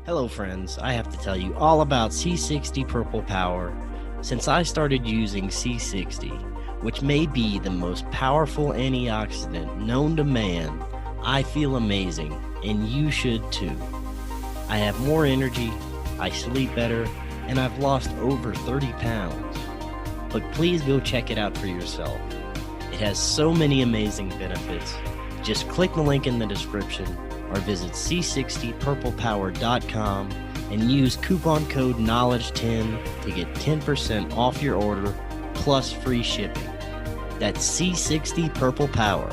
Hello friends, I have to tell you all about C60 Purple Power. Since I started using C60, which may be the most powerful antioxidant known to man, I feel amazing, and you should too. I have more energy, I sleep better, and I've lost over 30 pounds. But please go check it out for yourself. It has so many amazing benefits. Just click the link in the description or visit c60purplepower.com and use coupon code KNOWLEDGE10 to get 10% off your order plus free shipping. That's C60 Purple Power.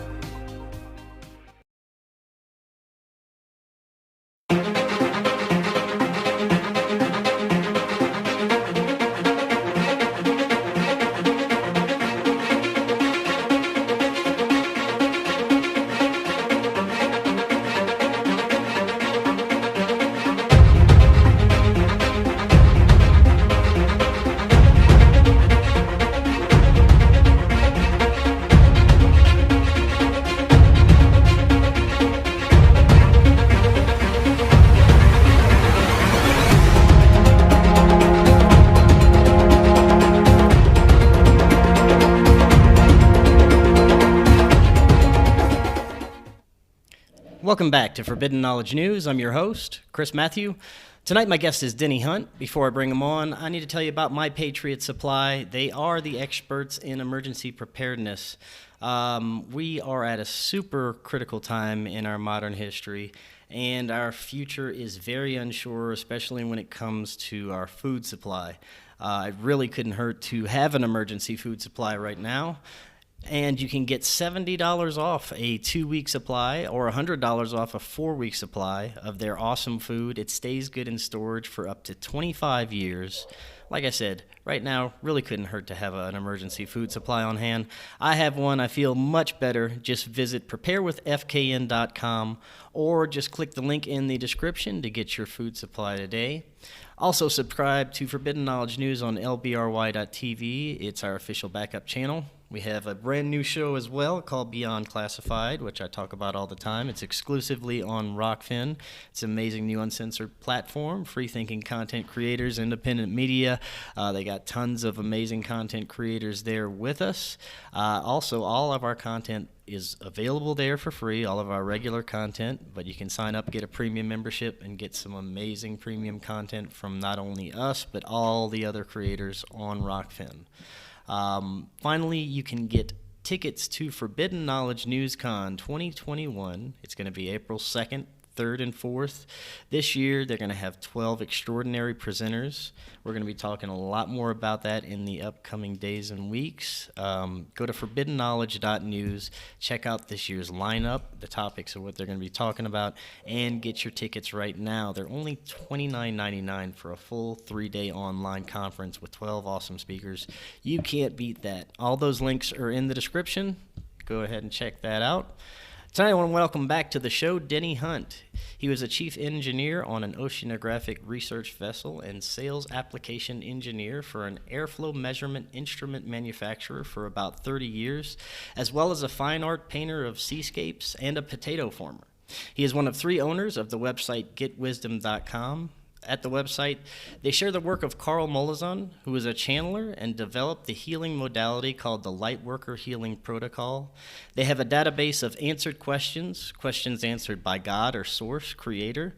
Welcome back to Forbidden Knowledge News. I'm your host, Chris Matthew. Tonight my guest is Denny Hunt. Before I bring him on, I need to tell you about My Patriot Supply. They are the experts in emergency preparedness. We are at a super critical time in our modern history, and our future is very unsure, especially when it comes to our food supply. It really couldn't hurt to have an emergency food supply right now. And you can get $70 off a 2-week supply or $100 off a 4-week supply of their awesome food. It stays good in storage for up to 25 years. Like I said, right now, really couldn't hurt to have an emergency food supply on hand. I have one. I feel much better. Just visit preparewithfkn.com or just click the link in the description to get your food supply today. Also, subscribe to Forbidden Knowledge News on lbry.tv. It's our official backup channel. We have a brand new show as well called Beyond Classified, which I talk about all the time. It's exclusively on Rokfin. It's an amazing new uncensored platform, free-thinking content creators, independent media. They got tons of amazing content creators there with us. Also, all of our content is available there for free, all of our regular content, but you can sign up, get a premium membership, and get some amazing premium content from not only us, but all the other creators on Rokfin. Finally, you can get tickets to Forbidden Knowledge NewsCon 2021. It's going to be April 2nd, 3rd, and 4th. This year, they're going to have 12 extraordinary presenters. We're going to be talking a lot more about that in the upcoming days and weeks. Go to forbiddenknowledge.news, check out this year's lineup, the topics of what they're going to be talking about, and get your tickets right now. They're only $29.99 for a full 3-day online conference with 12 awesome speakers. You can't beat that. All those links are in the description. Go ahead and check that out. Tonight I want to welcome back to the show Denny Hunt. He was a chief engineer on an oceanographic research vessel and sales application engineer for an airflow measurement instrument manufacturer for about 30 years, as well as a fine art painter of seascapes and a potato farmer. He is one of 3 owners of the website getwisdom.com. At the website, they share the work of Carl Molizon, who is a channeler and developed the healing modality called the Lightworker Healing Protocol. They have a database of answered questions, questions answered by God or Source, Creator.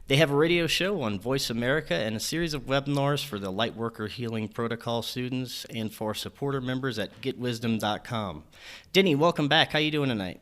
They have a radio show on Voice America and a series of webinars for the Lightworker Healing Protocol students and for supporter members at getwisdom.com. Denny, welcome back. How you doing tonight?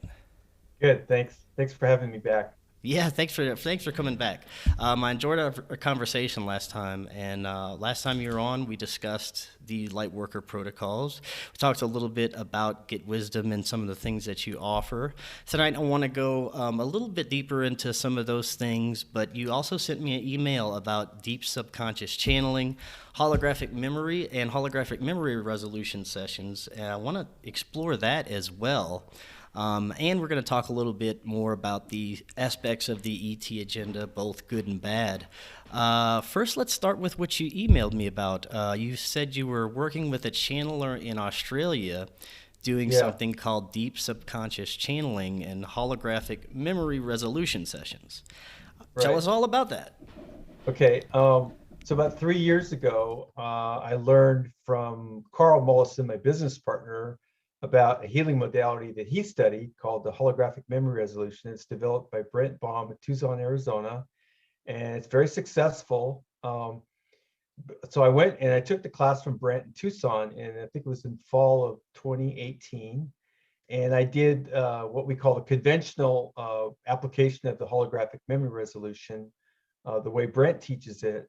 Good, thanks. Thanks for having me back. Yeah, thanks for coming back. I enjoyed our conversation last time, and last time you were on, we discussed the Lightworker protocols. We talked a little bit about Get Wisdom and some of the things that you offer. Tonight, I want to go a little bit deeper into some of those things, but you also sent me an email about deep subconscious channeling, holographic memory, and holographic memory resolution sessions, and I want to explore that as well. And we're going to talk a little bit more about the aspects of the ET agenda, both good and bad. First, let's start with what you emailed me about. You said you were working with a channeler in Australia doing something called deep subconscious channeling and holographic memory resolution sessions. Right. Tell us all about that. Okay. So about 3 years ago, I learned from Carl Mollison, my business partner, about a healing modality that he studied called the holographic memory resolution. It's developed by Brent Baum at Tucson, Arizona, and it's very successful. So I went and I took the class from Brent in Tucson, and I think it was in fall of 2018. And I did what we call the conventional application of the holographic memory resolution, the way Brent teaches it.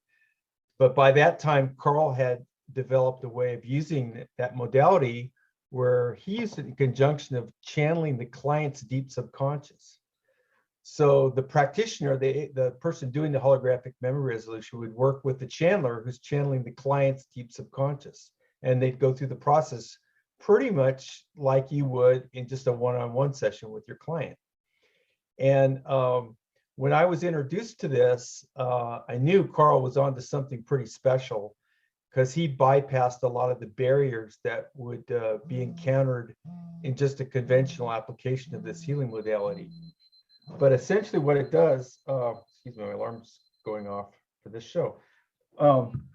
But by that time, Carl had developed a way of using that modality where he used it in conjunction of channeling the client's deep subconscious. So the practitioner, the person doing the holographic memory resolution would work with the channeler who's channeling the client's deep subconscious. And they'd go through the process pretty much like you would in just a one-on-one session with your client. And when I was introduced to this, I knew Carl was onto something pretty special because he bypassed a lot of the barriers that would be encountered in just a conventional application of this healing modality. But essentially what it does, excuse me, my alarm's going off for this show. Um,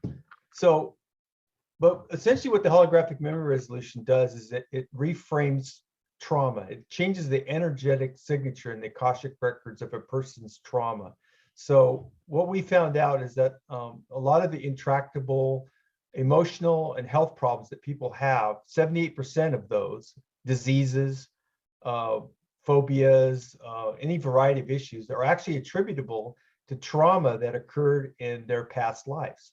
but essentially what the holographic memory resolution does is it reframes trauma. It changes the energetic signature in the Akashic records of a person's trauma. So what we found out is that a lot of the intractable emotional and health problems that people have, 78% of those diseases, phobias, any variety of issues are actually attributable to trauma that occurred in their past lives.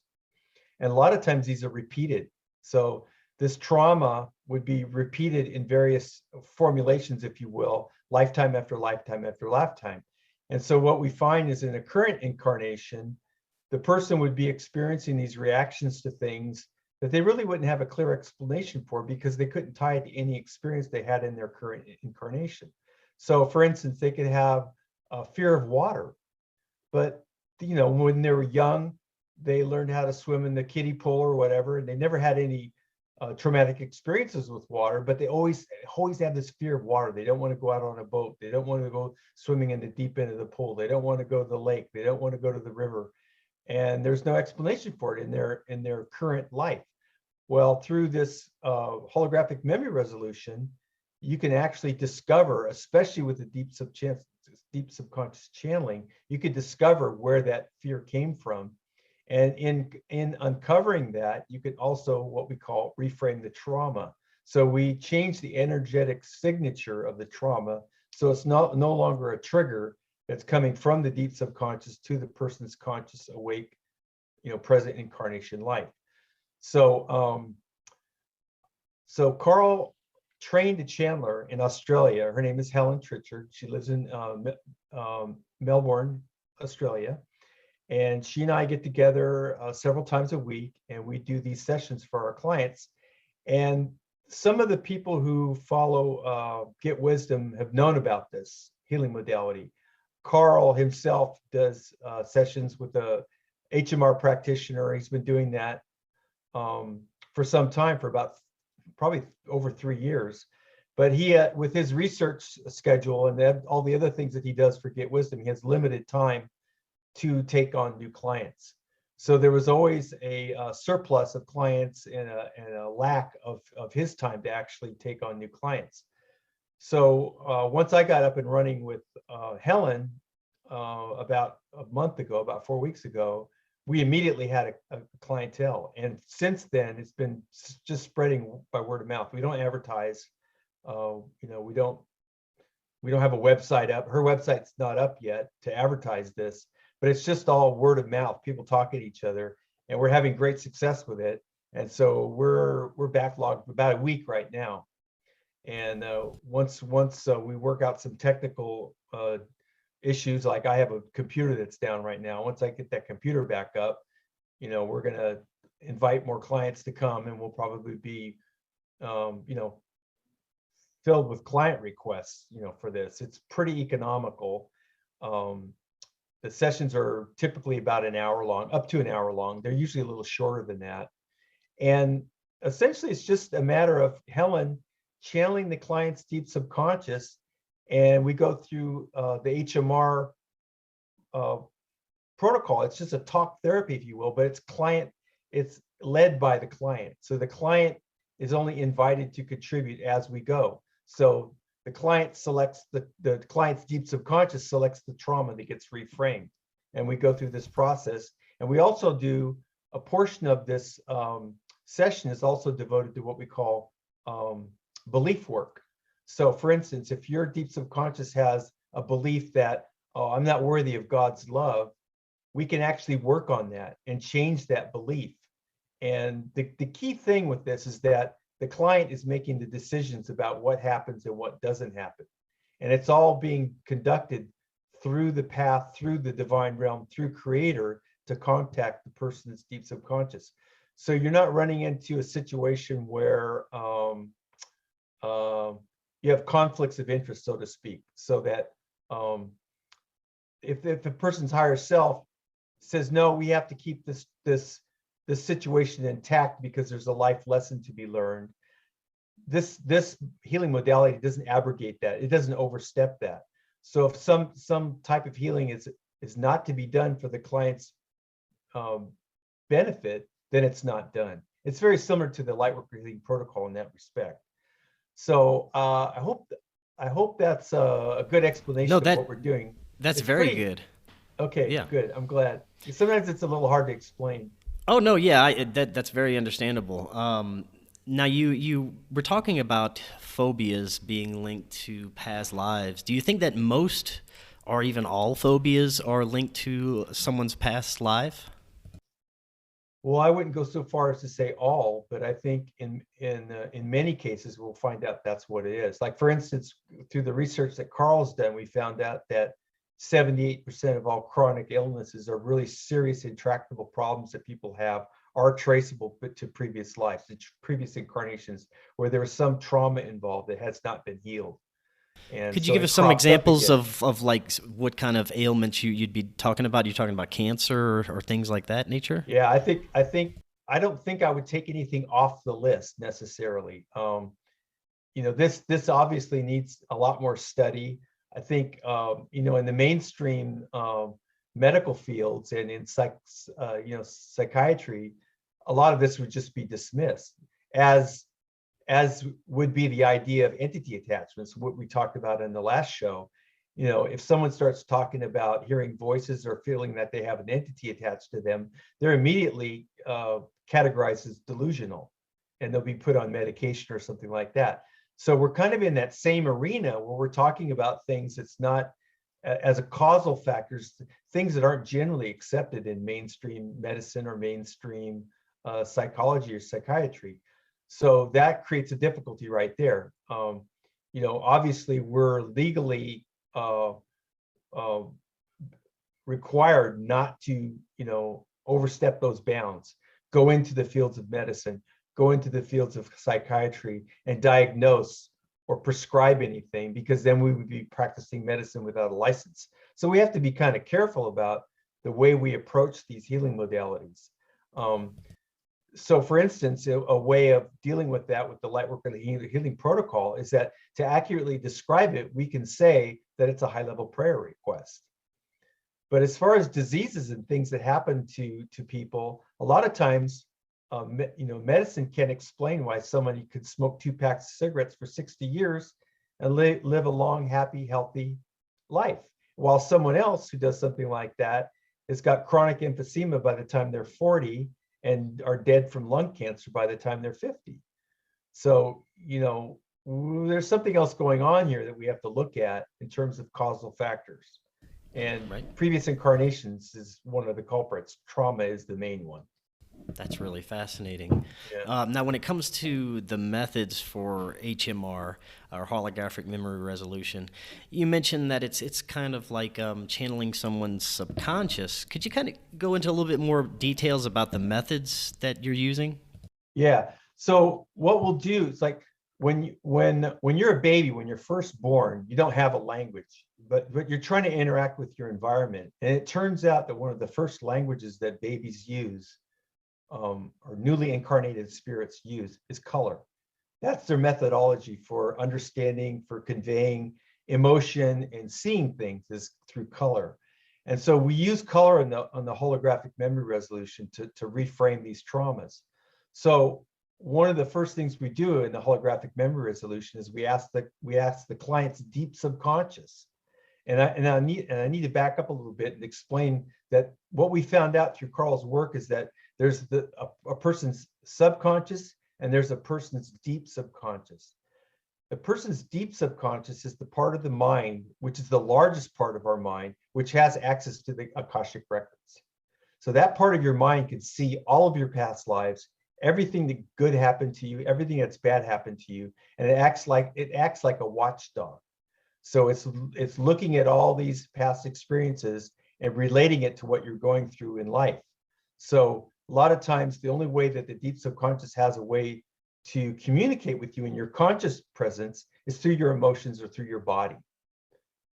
And a lot of times these are repeated. So this trauma would be repeated in various formulations, if you will, lifetime after lifetime after lifetime. And so what we find is in a current incarnation, the person would be experiencing these reactions to things that they really wouldn't have a clear explanation for because they couldn't tie it to any experience they had in their current incarnation. So for instance, they could have a fear of water, but when they were young, they learned how to swim in the kiddie pool or whatever, and they never had any traumatic experiences with water, but they always have this fear of water. They don't want to go out on a boat. They don't want to go swimming in the deep end of the pool. They don't want to go to the lake. They don't want to go to the river. And there's no explanation for it in their current life. Well, through this holographic memory resolution, you can actually discover, especially with the deep subconscious channeling, you could discover where that fear came from. And in uncovering that, you could also what we call reframe the trauma. So we change the energetic signature of the trauma. So it's no longer a trigger that's coming from the deep subconscious to the person's conscious, awake, present incarnation life. So, so Carl trained a channeler in Australia. Her name is Helen Tritchard. She lives in Melbourne, Australia. And she and I get together several times a week, and we do these sessions for our clients. And some of the people who follow Get Wisdom have known about this healing modality. Carl himself does sessions with a HMR practitioner. He's been doing that for some time, for about probably over 3 years. But he, with his research schedule and all the other things that he does for Get Wisdom, he has limited time to take on new clients. So there was always a surplus of clients and a lack of his time to actually take on new clients. So once I got up and running with Helen about a month ago, about 4 weeks ago, we immediately had a clientele. And since then, it's been just spreading by word of mouth. We don't advertise. We don't have a website up. Her website's not up yet to advertise this, but it's just all word of mouth, people talking to each other, and we're having great success with it. And so we're backlogged about a week right now. And once we work out some technical issues, like I have a computer that's down right now. Once I get that computer back up, we're gonna invite more clients to come, and we'll probably be, filled with client requests, for this. It's pretty economical. The sessions are typically about an hour long, up to an hour long. They're usually a little shorter than that. And essentially, it's just a matter of Helen channeling the client's deep subconscious. And we go through the HMR protocol. It's just a talk therapy, if you will, but it's led by the client. So the client is only invited to contribute as we go. So the client selects the client's deep subconscious selects the trauma that gets reframed, and we go through this process. And we also do a portion of this session is also devoted to what we call belief work. So, for instance, if your deep subconscious has a belief that, oh, I'm not worthy of God's love, we can actually work on that and change that belief. And the key thing with this is that the client is making the decisions about what happens and what doesn't happen. And it's all being conducted through the path, through the divine realm, through creator to contact the person's deep subconscious. So you're not running into a situation where you have conflicts of interest, so to speak, so that if the person's higher self says, no, we have to keep this situation intact because there's a life lesson to be learned, this healing modality doesn't abrogate that. It doesn't overstep that. So if some type of healing is not to be done for the client's benefit, then it's not done. It's very similar to the Lightworker healing protocol in that respect. So I hope that's a good explanation of what we're doing. That's It's very pretty good. Okay, Yeah. good. I'm glad. Sometimes it's a little hard to explain. Oh no, yeah, that's very understandable. Now you were talking about phobias being linked to past lives. Do you think that most or even all phobias are linked to someone's past life? Well, I wouldn't go so far as to say all, but I think in many cases we'll find out that's what it is. Like, for instance, through the research that Carl's done, we found out that 78% of all chronic illnesses are really serious intractable problems that people have are traceable to previous lives, to previous incarnations, where there was some trauma involved that has not been healed. And Could you so give it us some crops up examples again. of like what kind of ailments you'd be talking about? You're talking about cancer or things like that nature? Yeah, I don't think I would take anything off the list necessarily. This obviously needs a lot more study. I think in the mainstream medical fields and in psychiatry, a lot of this would just be dismissed, as would be the idea of entity attachments, what we talked about in the last show. If someone starts talking about hearing voices or feeling that they have an entity attached to them, they're immediately categorized as delusional, and they'll be put on medication or something like that. So we're kind of in that same arena where we're talking about things that's not as a causal factors, things that aren't generally accepted in mainstream medicine or mainstream psychology or psychiatry. So that creates a difficulty right there. Obviously we're legally required not to, overstep those bounds, go into the fields of medicine, go into the fields of psychiatry and diagnose or prescribe anything, because then we would be practicing medicine without a license. So we have to be kind of careful about the way we approach these healing modalities. So for instance, a way of dealing with that with the Lightworker healing protocol is that to accurately describe it, we can say that it's a high-level prayer request. But as far as diseases and things that happen to people, a lot of times, medicine can't explain why somebody could smoke 2 packs of cigarettes for 60 years and live a long, happy, healthy life, while someone else who does something like that has got chronic emphysema by the time they're 40 and are dead from lung cancer by the time they're 50. So, there's something else going on here that we have to look at in terms of causal factors. And Right. previous incarnations is one of the culprits. Trauma is the main one. That's really fascinating. Yeah. Now, when it comes to the methods for HMR, or holographic memory resolution, you mentioned that it's kind of like channeling someone's subconscious. Could you kind of go into a little bit more details about the methods that you're using? Yeah. So what we'll do is, like, when you're a baby, when you're first born, you don't have a language, but you're trying to interact with your environment. And it turns out that one of the first languages that babies use, or newly incarnated spirits use, is color. That's their methodology for understanding, for conveying emotion and seeing things, is through color. And so we use color on the holographic memory resolution to reframe these traumas. So one of the first things we do in the holographic memory resolution is we ask the client's deep subconscious. And I need to back up a little bit and explain that what we found out through Carl's work is that there's a person's subconscious and there's a person's deep subconscious. The person's deep subconscious is the part of the mind, which is the largest part of our mind, which has access to the Akashic records. So that part of your mind can see all of your past lives, everything that good happened to you, everything that's bad happened to you, and it acts like a watchdog. So it's looking at all these past experiences and relating it to what you're going through in life. So a lot of times, the only way that the deep subconscious has a way to communicate with you in your conscious presence is through your emotions or through your body.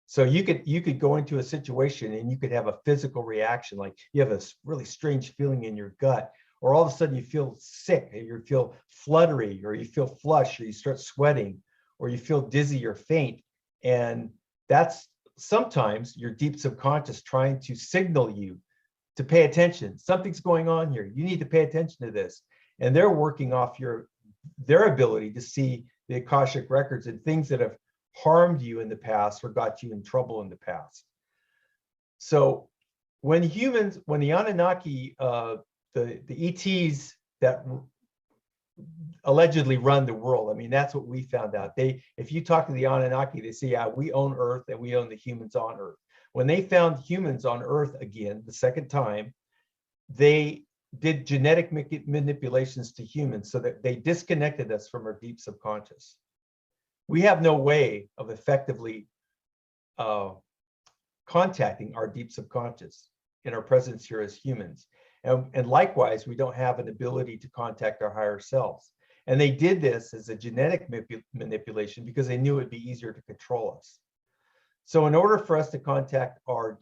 So you could go into a situation and you could have a physical reaction, like you have a really strange feeling in your gut, or all of a sudden you feel sick, or you feel fluttery, or you feel flush, or you start sweating, or you feel dizzy or faint. And that's sometimes your deep subconscious trying to signal you to pay attention. Something's going on here. You need to pay attention to this. And they're working off their ability to see the Akashic records and things that have harmed you in the past or got you in trouble in the past. So when the Anunnaki, the ETs that allegedly run the world, I mean, that's what we found out. If you talk to the Anunnaki, they say, yeah, we own Earth and we own the humans on Earth. When they found humans on Earth again, the second time, they did genetic manipulations to humans so that they disconnected us from our deep subconscious. We have no way of effectively contacting our deep subconscious in our presence here as humans. And likewise, we don't have an ability to contact our higher selves. And they did this as a genetic manipulation because they knew it'd be easier to control us. So in order for us to contact our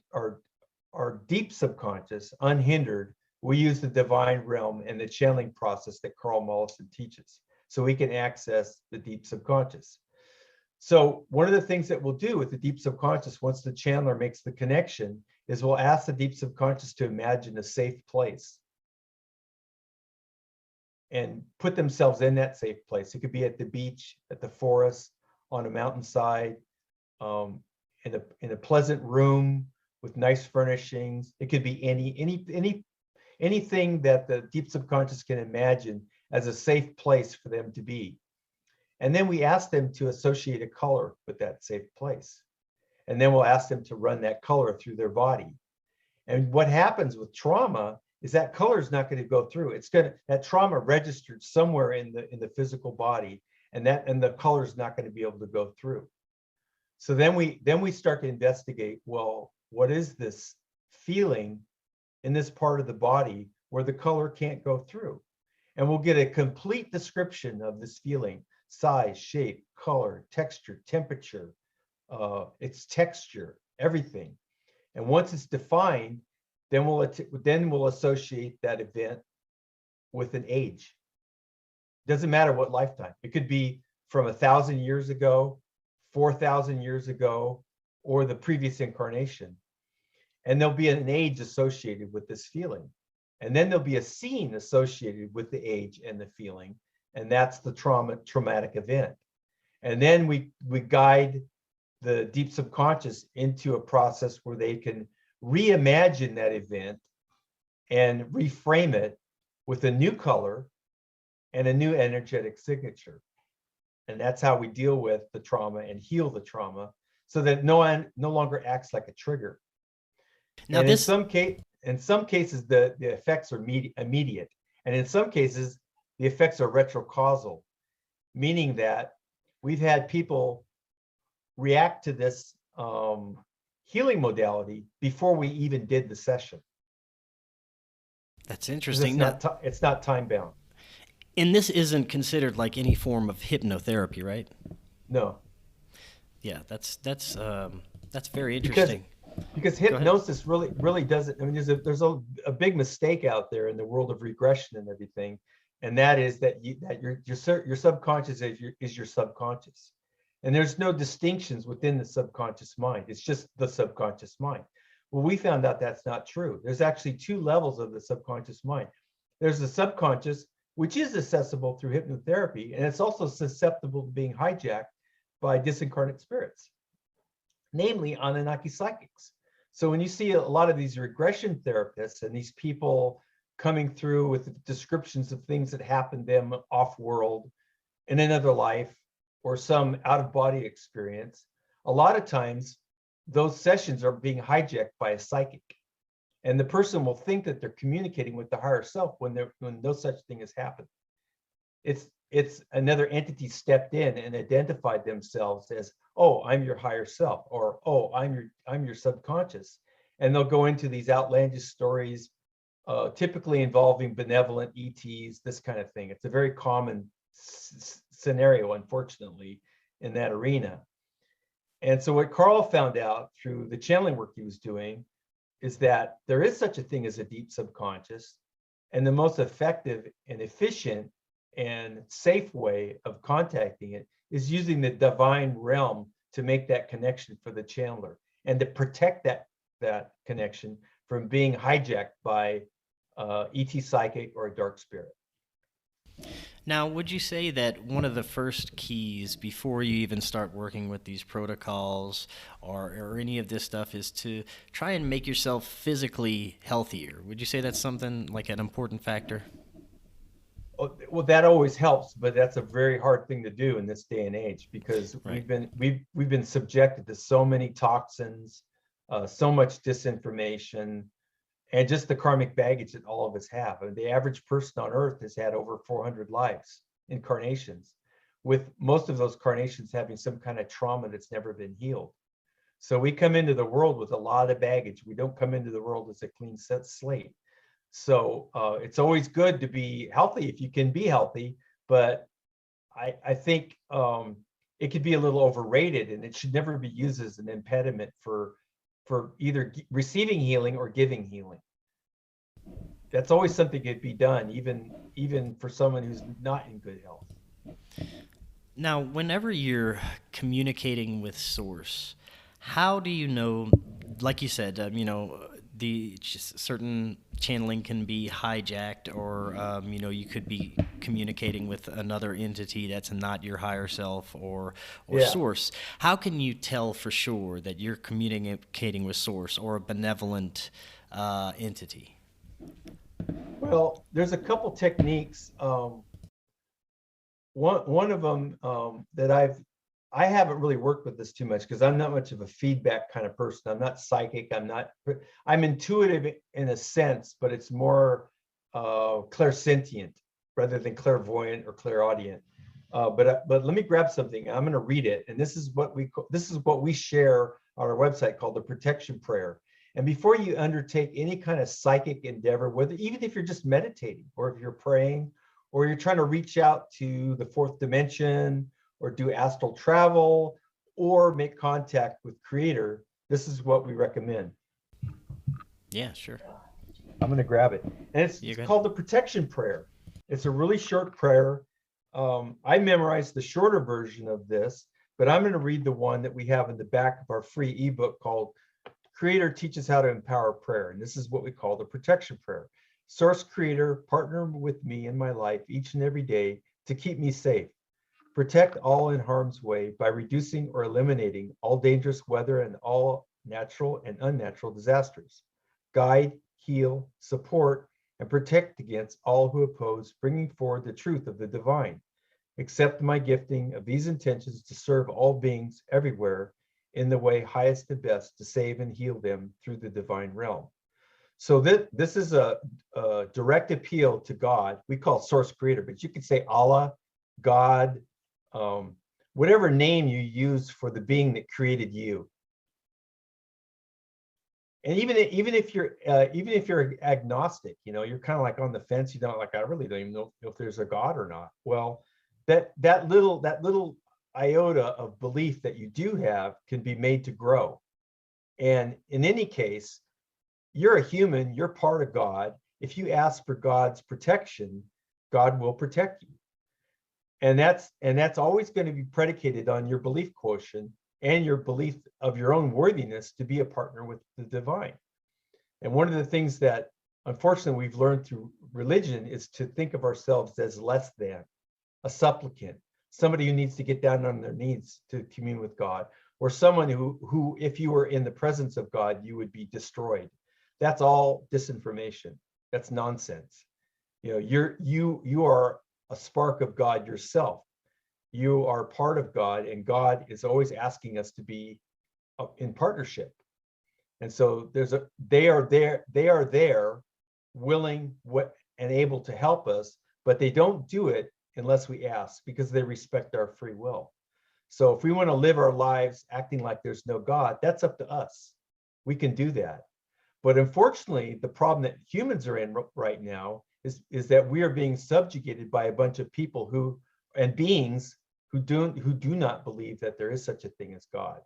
deep subconscious unhindered, we use the divine realm and the channeling process that Carl Mollison teaches, so we can access the deep subconscious. So one of the things that we'll do with the deep subconscious, once the channeler makes the connection, is we'll ask the deep subconscious to imagine a safe place and put themselves in that safe place. It could be at the beach, at the forest, on a mountainside, in a pleasant room with nice furnishings. It could be anything that the deep subconscious can imagine as a safe place for them to be. And then we ask them to associate a color with that safe place. And then we'll ask them to run that color through their body. And what happens with trauma is that color is not going to go through. That trauma registered somewhere in the physical body, and the color is not going to be able to go through. So then we start to investigate, well, what is this feeling in this part of the body where the color can't go through? And we'll get a complete description of this feeling: size, shape, color, texture, temperature, its texture, everything. And once it's defined, then we'll associate that event with an age. Doesn't matter what lifetime. It could be from 1,000 years ago, 4,000 years ago, or the previous incarnation. And there'll be an age associated with this feeling. And then there'll be a scene associated with the age and the feeling. And that's the traumatic event. And then we guide the deep subconscious into a process where they can reimagine that event and reframe it with a new color and a new energetic signature. And that's how we deal with the trauma and heal the trauma, so that no longer acts like a trigger. Now, in some cases, the effects are immediate. And in some cases, the effects are retrocausal, meaning that we've had people react to this healing modality before we even did the session. That's interesting. It's not time bound. And this isn't considered like any form of hypnotherapy, right? No. Yeah, that's very interesting. Because hypnosis really doesn't. I mean, there's a big mistake out there in the world of regression and everything, and that is that your subconscious is your subconscious, and there's no distinctions within the subconscious mind. It's just the subconscious mind. Well, we found out that's not true. There's actually two levels of the subconscious mind. There's the subconscious, which is accessible through hypnotherapy, and it's also susceptible to being hijacked by disincarnate spirits, namely Anunnaki psychics. So when you see a lot of these regression therapists and these people coming through with descriptions of things that happened to them off-world in another life or some out-of-body experience, a lot of times those sessions are being hijacked by a psychic. And the person will think that they're communicating with the higher self when no such thing has happened. It's another entity stepped in and identified themselves as, oh, I'm your higher self, or oh, I'm your subconscious. And they'll go into these outlandish stories, typically involving benevolent ETs, this kind of thing. It's a very common scenario, unfortunately, in that arena. And so what Carl found out through the channeling work he was doing is that there is such a thing as a deep subconscious, and the most effective and efficient and safe way of contacting it is using the divine realm to make that connection for the channeler and to protect that connection from being hijacked by ET psychic or a dark spirit. Now, would you say that one of the first keys before you even start working with these protocols or any of this stuff is to try and make yourself physically healthier? Would you say that's something like an important factor? Well, that always helps, but that's a very hard thing to do in this day and age because Right. we've been subjected to so many toxins, so much disinformation, and just the karmic baggage that all of us have. I mean, the average person on Earth has had over 400 lives, incarnations, with most of those carnations having some kind of trauma that's never been healed. So we come into the world with a lot of baggage. We don't come into the world as a clean set slate. So it's always good to be healthy if you can be healthy, but I think it could be a little overrated, and it should never be used as an impediment for either receiving healing or giving healing. That's always something that could be done, even for someone who's not in good health. Now, whenever you're communicating with Source, how do you know, like you said, the certain channeling can be hijacked, or you could be communicating with another entity that's not your higher self or Yeah. Source. How can you tell for sure that you're communicating with Source or a benevolent entity? Well, there's a couple techniques. One of them that I haven't really worked with this too much because I'm not much of a feedback kind of person. I'm not psychic. I'm intuitive in a sense, but it's more clairsentient rather than clairvoyant or clairaudient. But let me grab something. I'm going to read it, and this is what we share on our website called the protection prayer. And before you undertake any kind of psychic endeavor, whether even if you're just meditating or if you're praying or you're trying to reach out to the fourth dimension or do astral travel or make contact with Creator, this is what we recommend. Yeah, sure. I'm going to grab it. And it's called the protection prayer. It's a really short prayer. I memorized the shorter version of this, but I'm going to read the one that we have in the back of our free ebook called Creator Teaches How to Empower Prayer. And this is what we call the protection prayer. Source Creator, partner with me in my life each and every day to keep me safe. Protect all in harm's way by reducing or eliminating all dangerous weather and all natural and unnatural disasters. Guide, heal, support, and protect against all who oppose, bringing forward the truth of the divine. Accept my gifting of these intentions to serve all beings everywhere in the way highest and best to save and heal them through the divine realm. So this is a direct appeal to God. We call it Source Creator, but you could say Allah, God, whatever name you use for the being that created you. And even if you're agnostic, you're kind of like on the fence. You don't like, I really don't even know if there's a God or not. Well, that little iota of belief that you do have can be made to grow. And in any case, you're a human, you're part of God. If you ask for God's protection, God will protect you. And that's always going to be predicated on your belief quotient and your belief of your own worthiness to be a partner with the divine. And one of the things that unfortunately we've learned through religion is to think of ourselves as less than, a supplicant, somebody who needs to get down on their knees to commune with God, or someone who if you were in the presence of God, you would be destroyed. That's all disinformation. That's nonsense. You know, you are a spark of God yourself. You are part of God, and God is always asking us to be in partnership. And so they are there willing and able to help us, but they don't do it unless we ask, because they respect our free will. So if we want to live our lives acting like there's no God, that's up to us. We can do that. But unfortunately, the problem that humans are in right now is that we are being subjugated by a bunch of people and beings who do not believe that there is such a thing as God.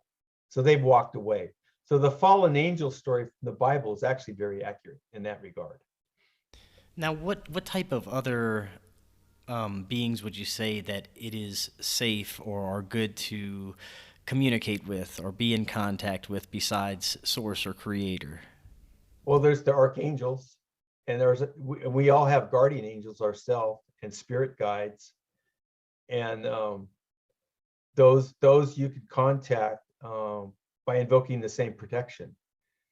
So they've walked away. So the fallen angel story from the Bible is actually very accurate in that regard. Now, what type of other beings would you say that it is safe or are good to communicate with or be in contact with besides Source or Creator? Well, there's the archangels, and we all have guardian angels ourselves and spirit guides, and those you could contact by invoking the same protection.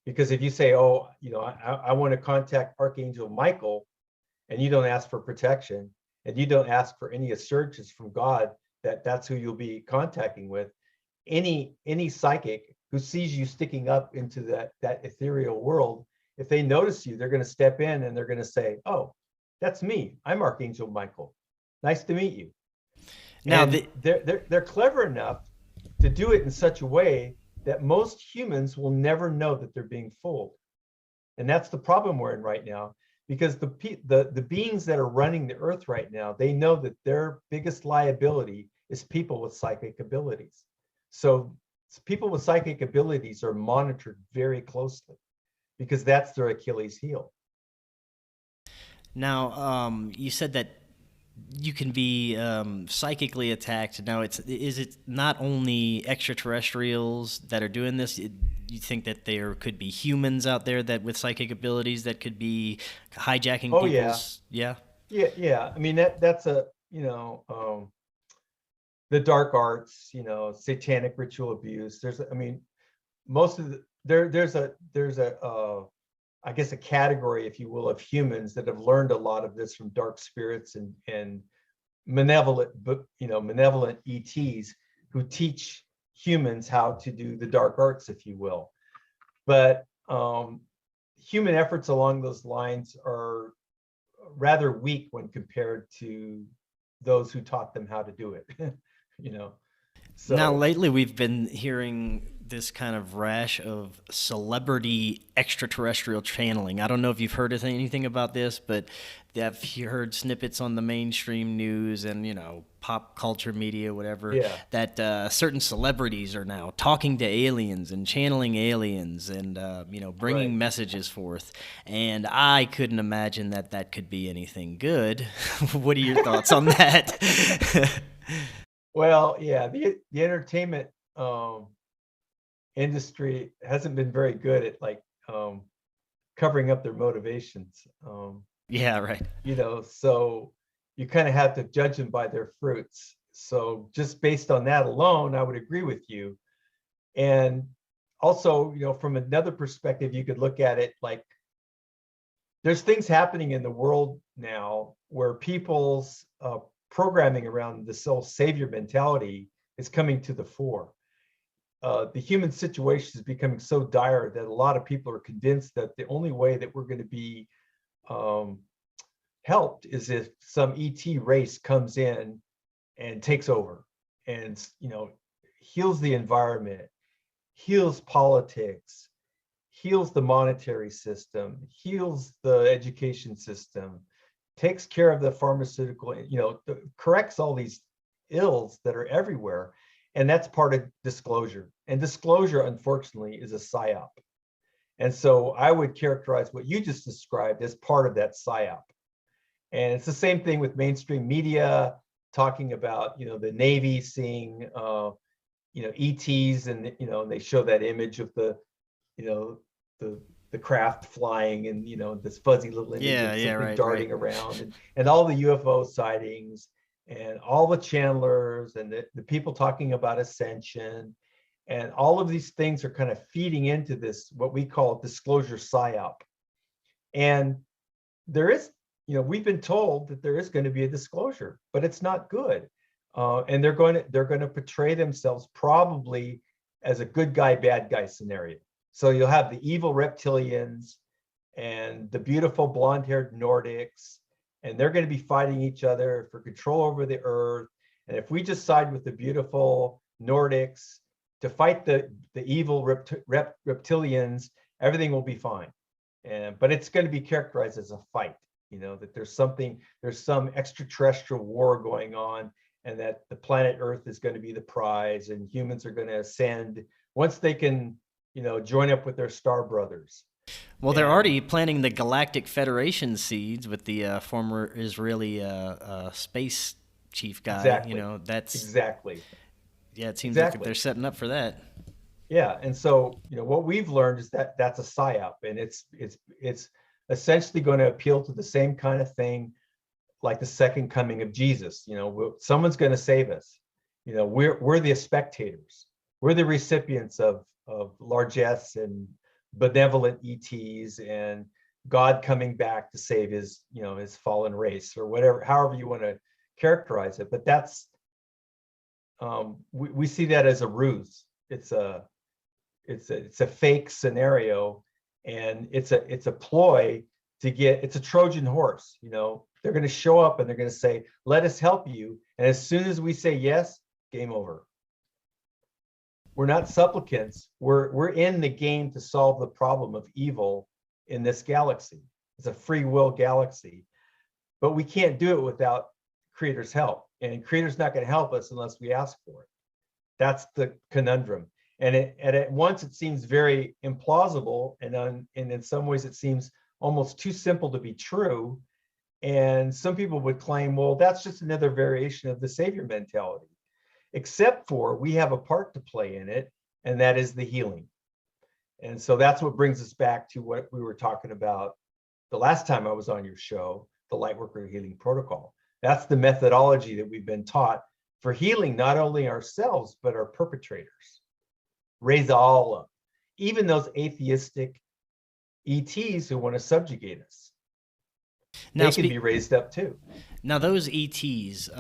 Because if you say, oh, I want to contact Archangel Michael, and you don't ask for protection, and you don't ask for any assurances from God that's who you'll be contacting with, any psychic who sees you sticking up into that ethereal world, if they notice you, they're going to step in and they're going to say, oh, that's me. I'm Archangel Michael. Nice to meet you. Now, they're clever enough to do it in such a way that most humans will never know that they're being fooled. And that's the problem we're in right now, because the beings that are running the earth right now, they know that their biggest liability is people with psychic abilities. So people with psychic abilities are monitored very closely because that's their Achilles heel. Now, you said that you can be psychically attacked. Now, is it not only extraterrestrials that are doing this? You think that there could be humans out there that with psychic abilities that could be hijacking people's? Yeah. I mean, that's the dark arts, satanic ritual abuse. Most of there's a I guess a category, if you will, of humans that have learned a lot of this from dark spirits and malevolent ETs who teach humans how to do the dark arts, if you will. But human efforts along those lines are rather weak when compared to those who taught them how to do it. So now lately we've been hearing this kind of rash of celebrity extraterrestrial channeling. I don't know if you've heard anything about this, but I've heard snippets on the mainstream news and pop culture media, whatever, that certain celebrities are now talking to aliens and channeling aliens and bringing messages forth. And I couldn't imagine that could be anything good. What are your thoughts on that? Well, yeah, the entertainment industry hasn't been very good at covering up their motivations. Yeah, right. So you kind of have to judge them by their fruits. So just based on that alone, I would agree with you. And also, from another perspective, you could look at it like there's things happening in the world now where people's programming around the soul savior mentality is coming to the fore. The human situation is becoming so dire that a lot of people are convinced that the only way that we're going to be helped is if some ET race comes in and takes over and heals the environment, heals politics, heals the monetary system, heals the education system, takes care of the pharmaceutical, corrects all these ills that are everywhere. And that's part of disclosure. And disclosure, unfortunately, is a psyop. And so I would characterize what you just described as part of that psyop. And it's the same thing with mainstream media talking about, the Navy seeing ETs, and they show that image of the you know the craft flying, and this fuzzy little image Yeah, of yeah, something right, right. darting around, and all the UFO sightings, and all the channelers, and the people talking about ascension, and all of these things are kind of feeding into this, what we call disclosure psyop. And there is, we've been told that there is going to be a disclosure, but it's not good. And they're going to portray themselves probably as a good guy, bad guy scenario. So you'll have the evil reptilians and the beautiful blonde-haired Nordics, and they're going to be fighting each other for control over the earth. And if we just side with the beautiful Nordics to fight the evil reptilians, everything will be fine. But it's going to be characterized as a fight, that there's some extraterrestrial war going on, and that the planet Earth is going to be the prize, and humans are going to ascend once they can, join up with their star brothers. Well, they're And already planting the Galactic Federation seeds with the former Israeli space chief guy. exactly, That's exactly, yeah. It seems like they're exactly. setting up for that. Yeah, and so what we've learned is that that's a psyop, and it's essentially going to appeal to the same kind of thing, like the second coming of Jesus. Someone's going to save us. We're the spectators. We're the recipients of largesse and benevolent ETs, and God coming back to save his fallen race, or whatever, however you want to characterize it. But that's we see that as a ruse. It's a fake scenario, and it's a ploy to get. It's a Trojan horse. They're going to show up and they're going to say, "Let us help you," and as soon as we say yes, game over. We're not supplicants. We're in the game to solve the problem of evil in this galaxy. It's a free will galaxy, but we can't do it without Creator's help, and Creator's not going to help us unless we ask for it. That's the conundrum. And at once it seems very implausible, and in some ways it seems almost too simple to be true. And some people would claim, well, that's just another variation of the savior mentality, except for we have a part to play in it, and that is the healing. And so that's what brings us back to what we were talking about the last time I was on your show, the Lightworker Healing Protocol. That's the methodology that we've been taught for healing not only ourselves, but our perpetrators. Raise all up, even those atheistic ETs who want to subjugate us. Now, They can be raised up too. now those ETs.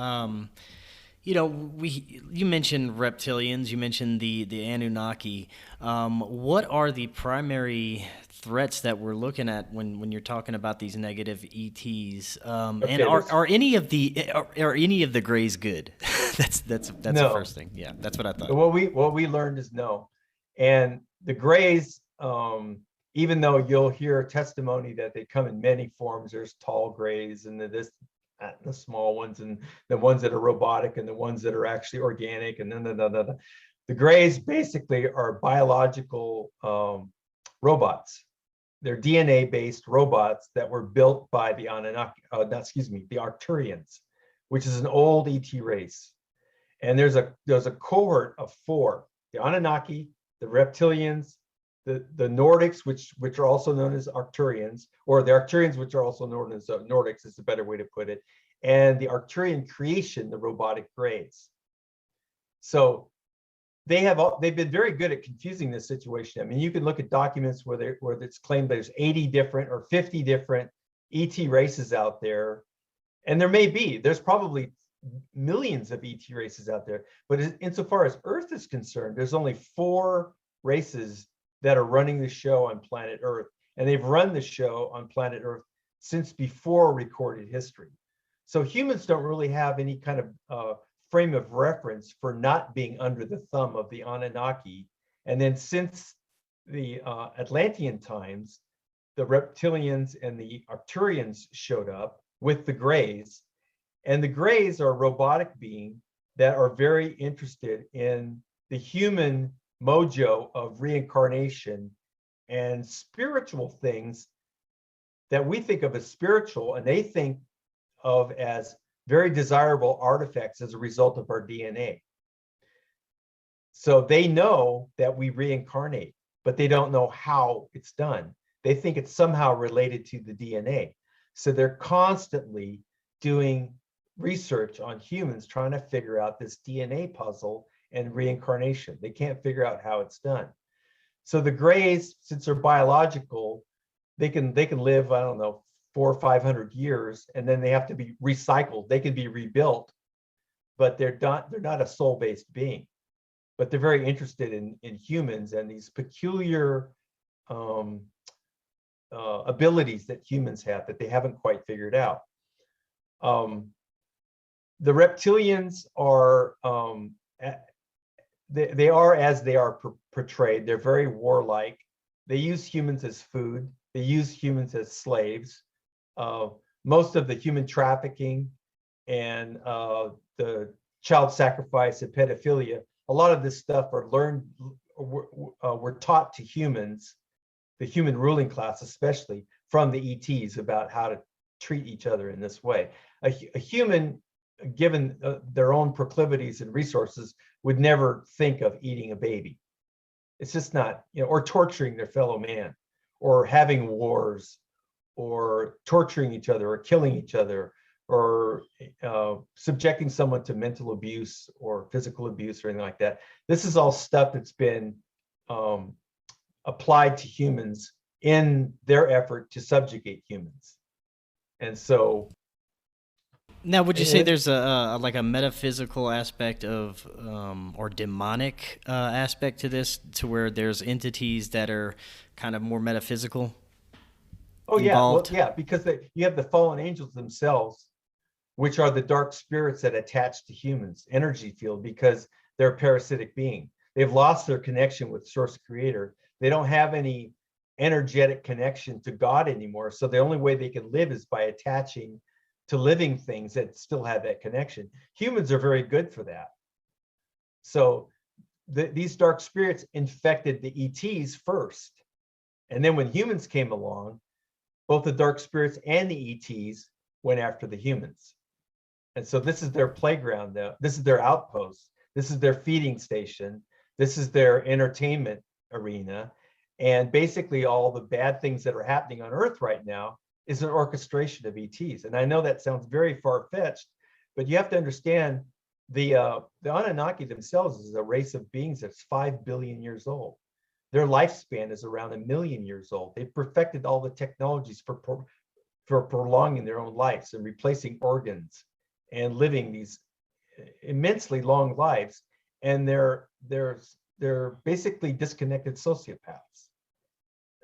You mentioned reptilians, you mentioned the Anunnaki. What are the primary threats that we're looking at when you're talking about these negative ETs? And Okay, are any of the Greys good? that's the no. first thing. Yeah, that's what I thought. What we learned is no. And the Greys, even though you'll hear testimony that they come in many forms, there's tall Greys and the small ones, and the ones that are robotic, and the ones that are actually organic, and then the Greys basically are biological robots. They're DNA-based robots that were built by the Anunnaki, the Arcturians, which is an old ET race. And there's a cohort of four: the Anunnaki, the reptilians, the Nordics, which are also known as Arcturians, or the Arcturians, which are also known as Nordics, is a better way to put it, and the Arcturian creation, the robotic Greys. So they've been very good at confusing this situation. I mean, you can look at documents where it's claimed there's 80 different or 50 different ET races out there, and there's probably millions of ET races out there. But insofar as Earth is concerned, there's only 4 races that are running the show on planet Earth, and they've run the show on planet Earth since before recorded history. So humans don't really have any kind of frame of reference for not being under the thumb of the Anunnaki. And then since the Atlantean times, the reptilians and the Arcturians showed up with the Greys. And the Greys are a robotic being that are very interested in the human mojo of reincarnation and spiritual things that we think of as spiritual, and they think of as very desirable artifacts as a result of our DNA. So they know that we reincarnate, but they don't know how it's done. They think it's somehow related to the DNA. So they're constantly doing research on humans trying to figure out this DNA puzzle and reincarnation. They can't figure out how it's done. So the Greys, since they're biological, they can live, I don't know, 400 or 500 years, and then they have to be recycled. They can be rebuilt, but they're not a soul-based being. But they're very interested in humans and these peculiar abilities that humans have that they haven't quite figured out. The reptilians are they are as they are portrayed. They're very warlike. They use humans as food. They use humans as slaves. Most of the human trafficking and the child sacrifice and pedophilia, a lot of this stuff are learned, were taught to humans, the human ruling class especially, from the ETs about how to treat each other in this way. A human, given their own proclivities and resources, would never think of eating a baby. It's just not, or torturing their fellow man, or having wars, or torturing each other, or killing each other, or subjecting someone to mental abuse or physical abuse or anything like that. This is all stuff that's been applied to humans in their effort to subjugate humans. And so now, would you say there's a like a metaphysical aspect of or demonic aspect to this, to where there's entities that are kind of more metaphysical? Oh yeah, well, yeah, because you have the fallen angels themselves, which are the dark spirits that attach to humans' energy field because they're a parasitic being. They've lost their connection with Source Creator. They don't have any energetic connection to God anymore. So the only way they can live is by attaching to living things that still have that connection. Humans are very good for that. So these dark spirits infected the ETs first. And then when humans came along, both the dark spirits and the ETs went after the humans. And so this is their playground now. This is their outpost. This is their feeding station. This is their entertainment arena. And basically all the bad things that are happening on Earth right now is an orchestration of ETs. And I know that sounds very far-fetched, but you have to understand the Anunnaki themselves is a race of beings that's 5 billion years old. Their lifespan is around 1 million years old. They've perfected all the technologies for prolonging their own lives and replacing organs and living these immensely long lives. And they're basically disconnected sociopaths.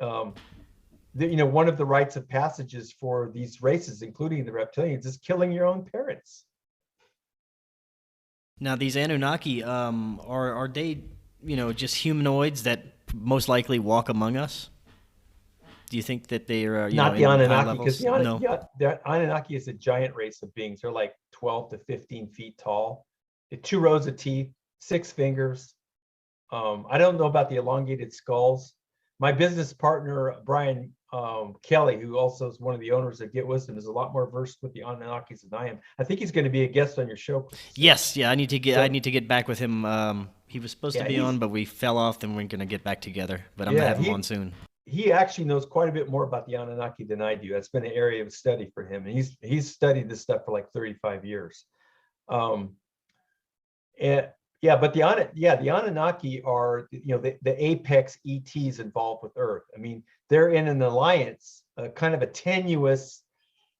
One of the rites of passages for these races, including the reptilians, is killing your own parents. Now, these Anunnaki, are they, just humanoids that most likely walk among us? Do you think that they are, not the Anunnaki, because the Anunnaki is a giant race of beings. They're like 12 to 15 feet tall, 2 rows of teeth, 6 fingers. I don't know about the elongated skulls. My business partner, Brian Kelly, who also is one of the owners of Get Wisdom, is a lot more versed with the Anunnakis than I am. I think he's going to be a guest on your show, Chris. Yes, yeah, I need to get back with him. He was supposed to be on, but we fell off, and we're going to get back together. But I'm going to have him on soon. He actually knows quite a bit more about the Anunnaki than I do. That's been an area of study for him, and he's studied this stuff for like 35 years. But the Anunnaki are, the apex ETs involved with Earth. I mean, they're in an alliance, kind of a tenuous,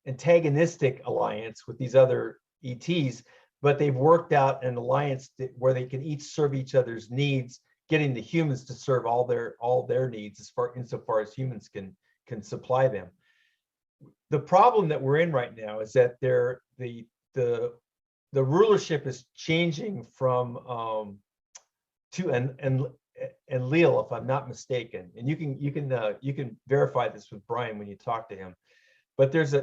antagonistic alliance with these other ETs, but they've worked out an alliance where they can each serve each other's needs, getting the humans to serve all their needs insofar as humans can supply them. The problem that we're in right now is that the rulership is changing from to Enlil, if I'm not mistaken, and you can verify this with Brian when you talk to him. But there's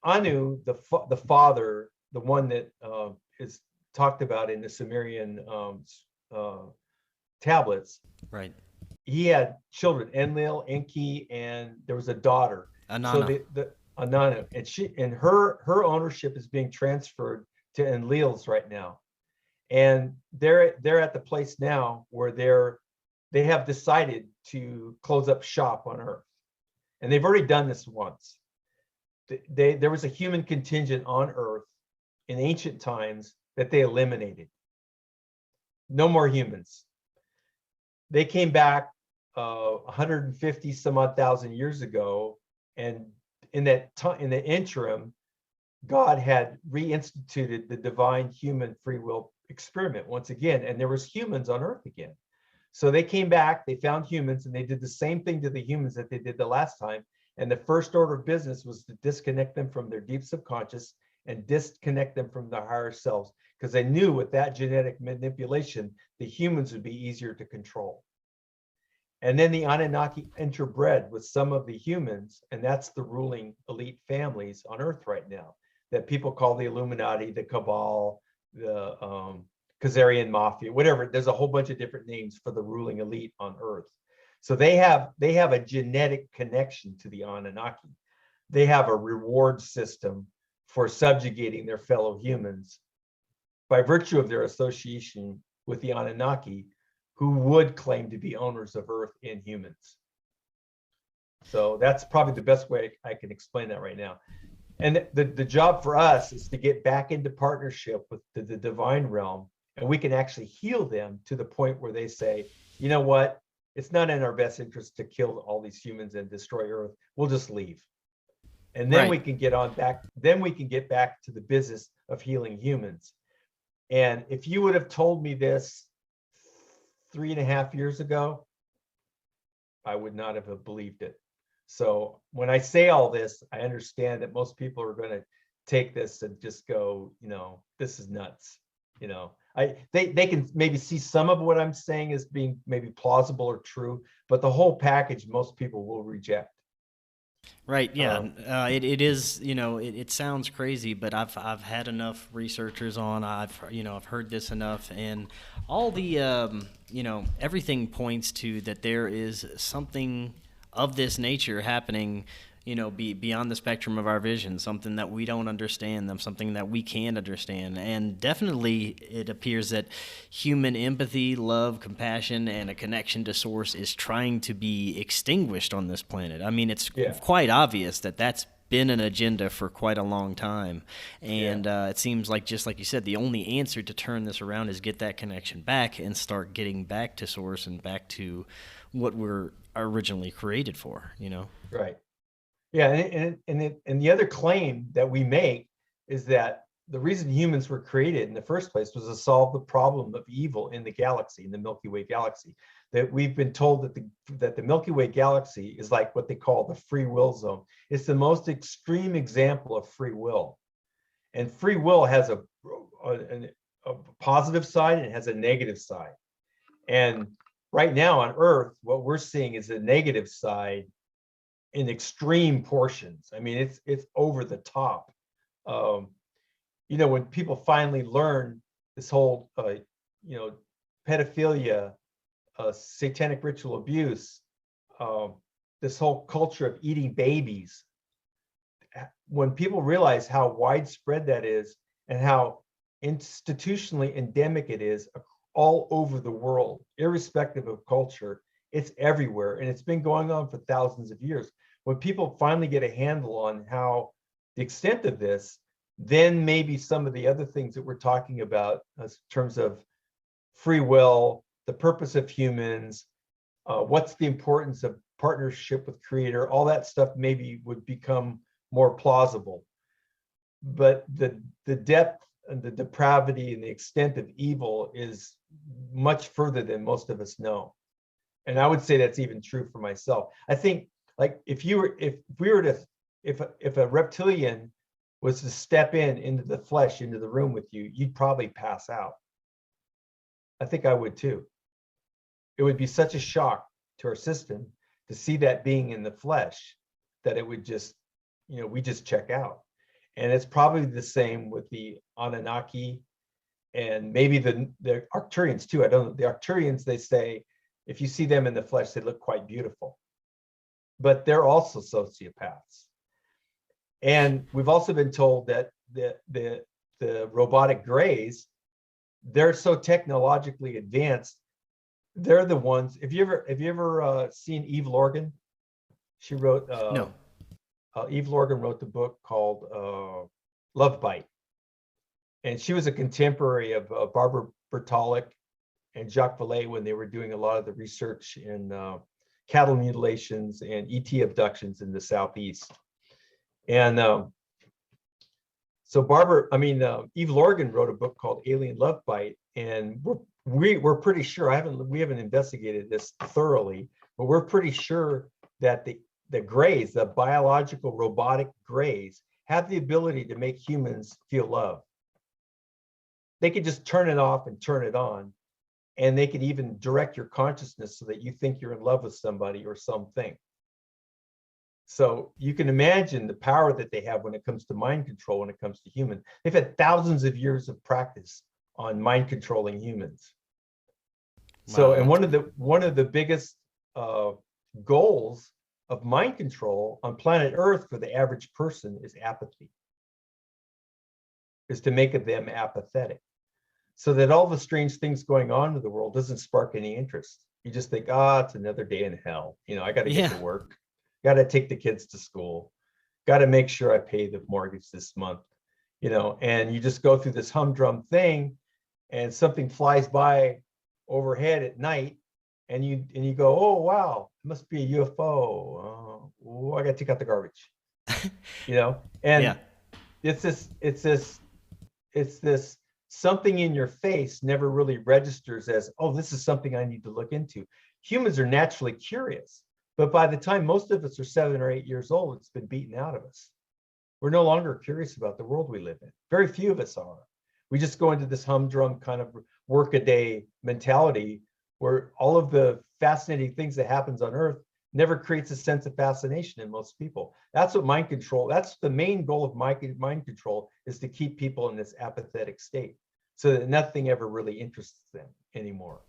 Anu, the father, the one that is talked about in the Sumerian tablets. Right. He had children, Enlil, Enki, and there was a daughter. Anana. So Anana, and her ownership is being transferred to Enlil's right now. And they're at the place now where they have decided to close up shop on Earth. And they've already done this once. There was a human contingent on Earth in ancient times that they eliminated. No more humans. They came back 150 some odd thousand years ago, and in the interim, God had reinstituted the divine human free will experiment once again, and there was humans on Earth again. So they came back, they found humans, and they did the same thing to the humans that they did the last time. And the first order of business was to disconnect them from their deep subconscious and disconnect them from their higher selves, because they knew with that genetic manipulation, the humans would be easier to control. And then the Anunnaki interbred with some of the humans, and that's the ruling elite families on Earth right now, that people call the Illuminati, the Cabal, the Khazarian Mafia, whatever. There's a whole bunch of different names for the ruling elite on Earth. So they have a genetic connection to the Anunnaki. They have a reward system for subjugating their fellow humans by virtue of their association with the Anunnaki, who would claim to be owners of Earth and humans. So that's probably the best way I can explain that right now. And the job for us is to get back into partnership with the divine realm, and we can actually heal them to the point where they say, you know what, it's not in our best interest to kill all these humans and destroy Earth. We'll just leave. And then we can get back to the business of healing humans. And if you would have told me this 3.5 years ago, I would not have believed it. So when I say all this, I understand that most people are going to take this and just go, this is nuts. They can maybe see some of what I'm saying as being maybe plausible or true, but the whole package, most people will reject. Right. Yeah. It is. It sounds crazy, but I've had enough researchers on. I've heard this enough, and all the everything points to that there is something of this nature happening. Beyond the spectrum of our vision, something that we don't understand, something that we can't understand. And definitely it appears that human empathy, love, compassion, and a connection to source is trying to be extinguished on this planet. I mean, it's quite obvious that that's been an agenda for quite a long time. And it seems like, just like you said, the only answer to turn this around is get that connection back and start getting back to source and back to what we're originally created for, Right. Yeah, and the other claim that we make is that the reason humans were created in the first place was to solve the problem of evil in the galaxy, in the Milky Way galaxy. That we've been told that the Milky Way galaxy is like what they call the free will zone. It's the most extreme example of free will, and free will has a positive side and it has a negative side. And right now on Earth, what we're seeing is the negative side in extreme portions. I mean, it's over the top. When people finally learn this whole, pedophilia, satanic ritual abuse, this whole culture of eating babies, when people realize how widespread that is and how institutionally endemic it is all over the world, irrespective of culture, it's everywhere, and it's been going on for thousands of years. When people finally get a handle on how the extent of this, then maybe some of the other things that we're talking about in terms of free will, the purpose of humans, what's the importance of partnership with Creator, all that stuff maybe would become more plausible. But the depth and the depravity and the extent of evil is much further than most of us know. And I would say that's even true for myself. I think, like, if a reptilian was to step into the flesh, into the room with you, you'd probably pass out. I think I would too. It would be such a shock to our system to see that being in the flesh that it would just, we just check out. And it's probably the same with the Anunnaki and maybe the Arcturians too. I don't know. The Arcturians, they say, if you see them in the flesh, they look quite beautiful, but they're also sociopaths. And we've also been told that the robotic grays they're so technologically advanced. They're the ones. Have you ever seen Eve Lorgan? She wrote No. Eve Lorgan wrote the book called Love Bite, and she was a contemporary of Barbara Bertollick and Jacques Vallée when they were doing a lot of the research in cattle mutilations and ET abductions in the Southeast. And so Eve Lorgan wrote a book called Alien Love Bite, and we're pretty sure, we haven't investigated this thoroughly, but we're pretty sure that the greys, the biological robotic greys, have the ability to make humans feel love. They could just turn it off and turn it on, and they could even direct your consciousness so that you think you're in love with somebody or something. So you can imagine the power that they have when it comes to mind control, when it comes to humans. They've had thousands of years of practice on mind controlling humans. Wow. So, and one of the biggest goals of mind control on planet Earth for the average person is apathy, is to make them apathetic, so that all the strange things going on in the world doesn't spark any interest. You just think, it's another day in hell. I got to get to work. Got to take the kids to school. Got to make sure I pay the mortgage this month. And you just go through this humdrum thing, and something flies by overhead at night, and you go, oh wow, it must be a UFO. Oh, I got to take out the garbage. And it's this something in your face never really registers as, oh, this is something I need to look into. Humans are naturally curious, but by the time most of us are 7 or 8 years old, it's been beaten out of us. We're no longer curious about the world we live in. Very few of us are. We just go into this humdrum kind of work-a-day mentality where all of the fascinating things that happens on Earth never creates a sense of fascination in most people. That's what mind control, that's the main goal of mind control, is to keep people in this apathetic state so that nothing ever really interests them anymore.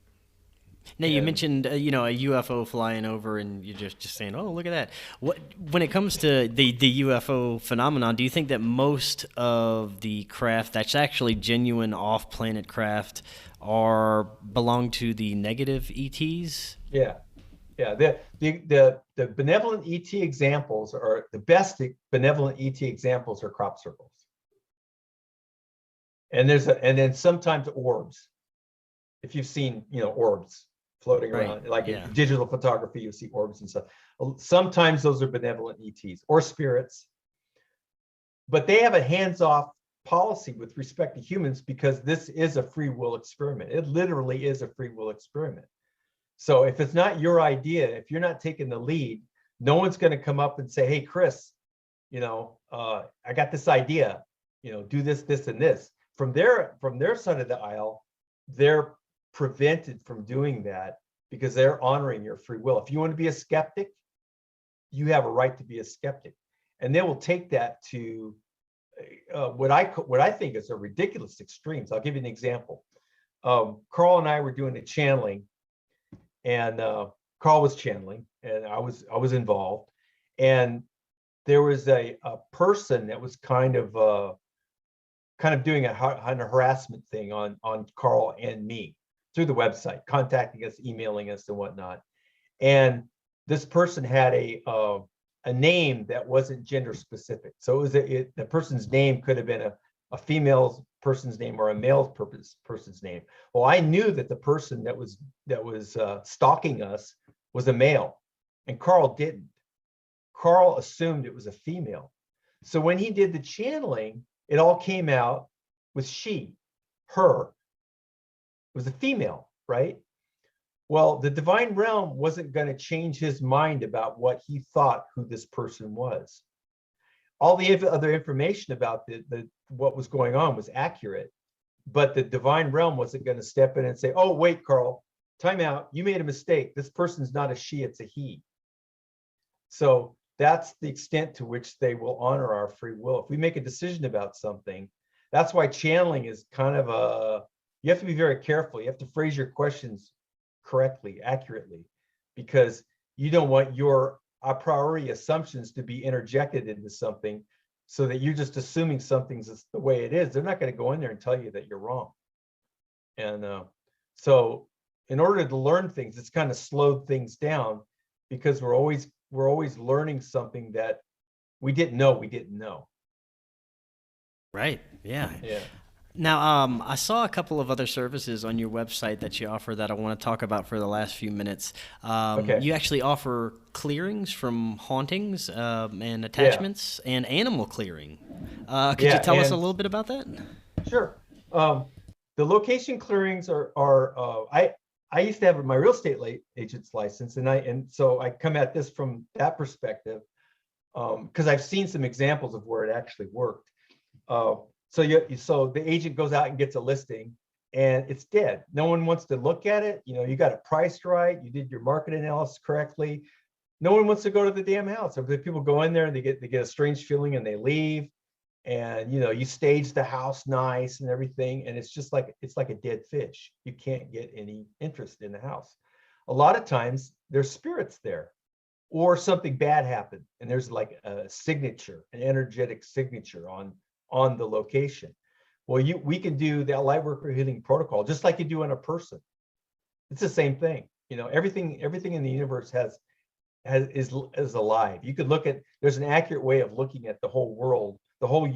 Now, you mentioned, a UFO flying over, and you're just saying, oh, look at that. When it comes to the UFO phenomenon, do you think that most of the craft that's actually genuine off-planet craft belong to the negative ETs? Yeah. The benevolent ET examples, are the best benevolent ET examples, are crop circles. And then sometimes orbs. If you've seen, orbs floating around, in digital photography, you see orbs and stuff. Sometimes those are benevolent ETs or spirits, but they have a hands-off policy with respect to humans because this is a free will experiment. It literally is a free will experiment. So if it's not your idea, if you're not taking the lead, no one's going to come up and say, hey, Chris, I got this idea, do this, this, and this. From their side of the aisle, they're prevented from doing that because they're honoring your free will. If you want to be a skeptic, you have a right to be a skeptic, and they will take that to what I think is a ridiculous extremes. I'll give you an example. Carl and I were doing a channeling, and Carl was channeling, and I was involved, and there was a person that was kind of doing a harassment thing on Carl and me through the website, contacting us, emailing us, and whatnot. And this person had a name that wasn't gender specific. So it was the person's name could have been a female person's name or a male person's name. Well, I knew that the person that was stalking us was a male, and Carl didn't. Carl assumed it was a female. So when he did the channeling, it all came out with she, her. It was a female, right? Well, the divine realm wasn't going to change his mind about what he thought who this person was. All the other information about what was going on was accurate, but the divine realm wasn't going to step in and say, oh, wait, Carl, time out. You made a mistake. This person's not a she, it's a he. So that's the extent to which they will honor our free will. If we make a decision about something, that's why channeling is kind of you have to be very careful. You have to phrase your questions correctly, accurately, because you don't want your a priori assumptions to be interjected into something so that you're just assuming something's the way it is. They're not going to go in there and tell you that you're wrong. And so in order to learn things, it's kind of slowed things down, because we're always learning something that we didn't know. Right. Yeah. Yeah. Now, I saw a couple of other services on your website that you offer that I want to talk about for the last few minutes. Okay. You actually offer clearings from hauntings and Yeah. attachments and animal clearing. Could you Yeah. tell us a And little bit about that? sure. The location clearings I used to have my real estate agent's license, and so I come at this from that perspective, because I've seen some examples of where it actually worked. So the agent goes out and gets a listing, and it's dead. No one wants to look at it. You got it priced right. You did your market analysis correctly. No one wants to go to the damn house. So the people go in there and they get a strange feeling and they leave. And you stage the house nice and everything, and it's like a dead fish. You can't get any interest in the house. A lot of times there's spirits there, or something bad happened, and there's like a signature, an energetic signature on the location. Well, we can do that light worker healing protocol just like you do on a person. It's the same thing. Everything in the universe is alive. You could there's an accurate way of looking at the whole world, the whole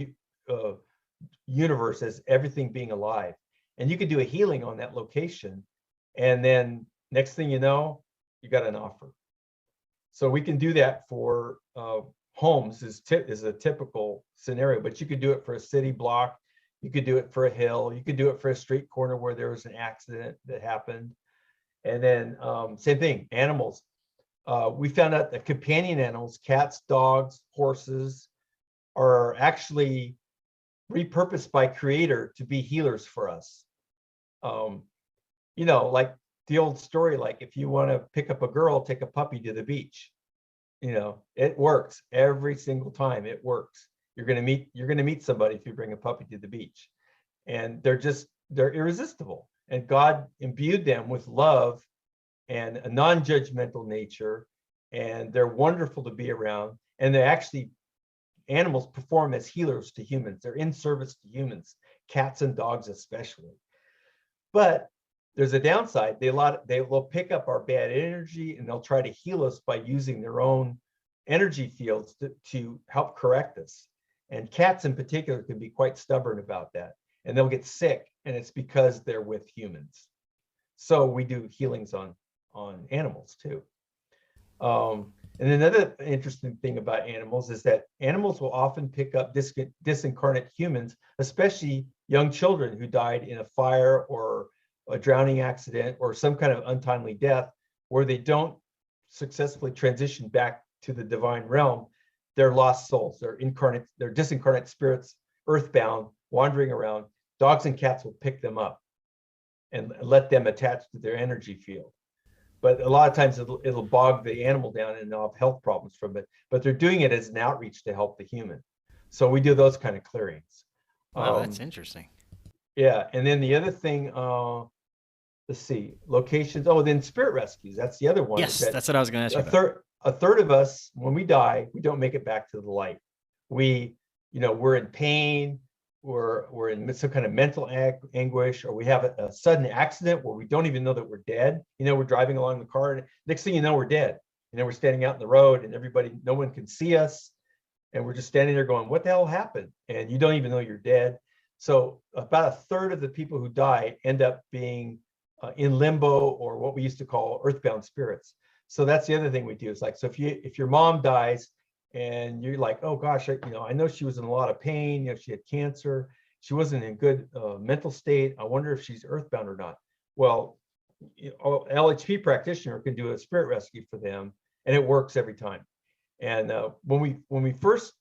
universe, as everything being alive. And you could do a healing on that location, and then next thing you know, you got an offer. So we can do that for homes is a typical scenario, but you could do it for a city block. You could do it for a hill. You could do it for a street corner where there was an accident that happened. And then same thing, animals. We found out that companion animals, cats, dogs, horses, are actually repurposed by Creator to be healers for us. Like the old story, like if you want to pick up a girl, take a puppy to the beach. It works every single time. It works. You're gonna meet somebody if you bring a puppy to the beach, and they're irresistible. And God imbued them with love and a non-judgmental nature, and they're wonderful to be around. And animals perform as healers to humans. They're in service to humans, cats and dogs especially. But there's a downside. They will pick up our bad energy, and they'll try to heal us by using their own energy fields to help correct us. And cats in particular can be quite stubborn about that, and they'll get sick, and it's because they're with humans. So we do healings on animals too. And another interesting thing about animals is that animals will often pick up disincarnate humans, especially young children who died in a fire or a drowning accident or some kind of untimely death, where they don't successfully transition back to the divine realm. They're lost souls. They're disincarnate spirits, earthbound, wandering around. Dogs and cats will pick them up and let them attach to their energy field. But a lot of times it'll bog the animal down, and they'll have health problems from it. But they're doing it as an outreach to help the human. So we do those kind of clearings. Wow, that's interesting. Yeah, and then the other thing, let's see, locations. Oh, then spirit rescues. That's the other one. Yes, that's what I was going to ask you about. A third of us, when we die, we don't make it back to the light. We're in pain. We're in some kind of mental anguish, or we have a sudden accident where we don't even know that we're dead. We're driving along the car, and next thing you know, we're dead. We're standing out in the road, and no one can see us, and we're just standing there going, "What the hell happened?" And you don't even know you're dead. So about a third of the people who die end up being in limbo, or what we used to call earthbound spirits. So that's the other thing we do. Is like, so if your mom dies, and you're like, oh gosh, I know she was in a lot of pain. She had cancer. She wasn't in good mental state. I wonder if she's earthbound or not. Well, LHP practitioner can do a spirit rescue for them, and it works every time. And when we first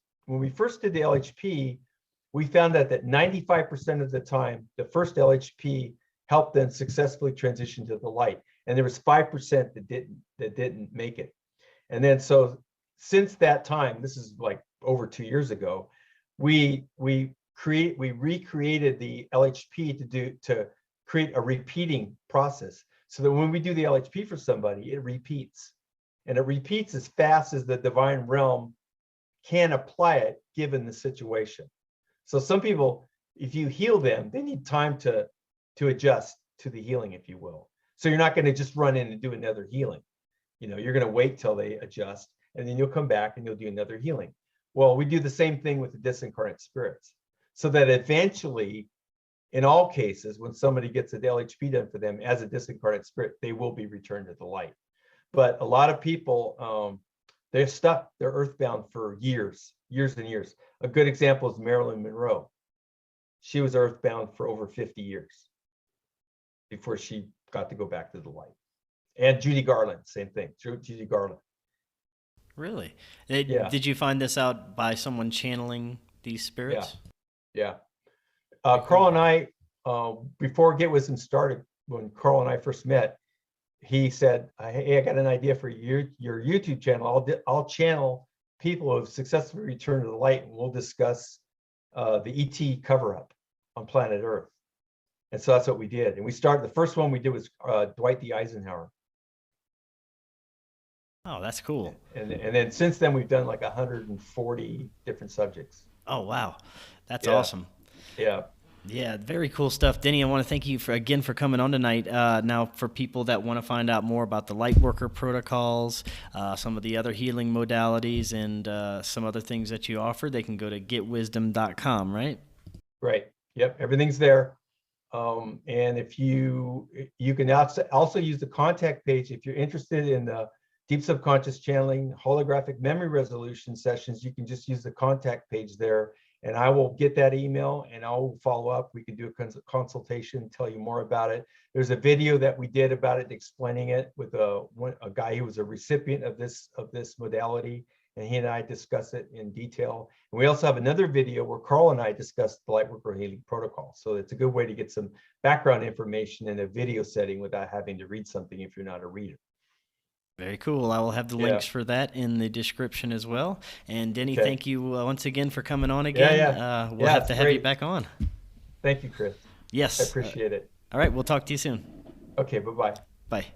did the LHP, we found out that 95% of the time, the first LHP helped them successfully transition to the light, and there was 5% that didn't make it. And then since that time, this is like over 2 years ago, we recreated the LHP to create a repeating process, so that when we do the LHP for somebody, it repeats, and it repeats as fast as the divine realm can apply it given the situation. So some people, if you heal them, they need time to adjust to the healing, if you will. So you're not going to just run in and do another healing. You're going to wait till they adjust, and then you'll come back and you'll do another healing. Well, we do the same thing with the disincarnate spirits, so that eventually, in all cases, when somebody gets a LHP done for them as a disincarnate spirit, they will be returned to the light. But a lot of people, they're stuck, they're earthbound for years and years. A good example is Marilyn Monroe. She was earthbound for over 50 years before she got to go back to the light. And Judy Garland, same thing, Judy Garland. Really? Yeah. Did you find this out by someone channeling these spirits? Yeah. Carl and I, before Get Wisdom started, when Carl and I first met, he said, "Hey, I got an idea for your YouTube channel. I'll channel people who have successfully returned to the light, and we'll discuss the ET cover-up on planet Earth." And so that's what we did. And the first one we did was Dwight D. Eisenhower. Oh, that's cool. And then since then, we've done like 140 different subjects. Oh, wow. That's awesome. Yeah. Yeah, very cool stuff. Denny, I want to thank you again for coming on tonight. Now, for people that want to find out more about the Lightworker protocols, some of the other healing modalities, and some other things that you offer, they can go to getwisdom.com, right? Right. Yep. Everything's there. And if you can also use the contact page if you're interested in the deep subconscious channeling, holographic memory resolution sessions. You can just use the contact page there, and I will get that email and I'll follow up. We can do a consultation, tell you more about it. There's a video that we did about it, explaining it with a guy who was a recipient of this modality, and he and I discuss it in detail. And we also have another video where Carl and I discuss the Lightworker Healing Protocol. So it's a good way to get some background information in a video setting without having to read something if you're not a reader. Very cool. I will have the links for that in the description as well. And Denny, thank you once again for coming on again. We'll have to have you back on. Thank you, Chris. Yes. I appreciate it. All right. We'll talk to you soon. Okay. Bye-bye. Bye.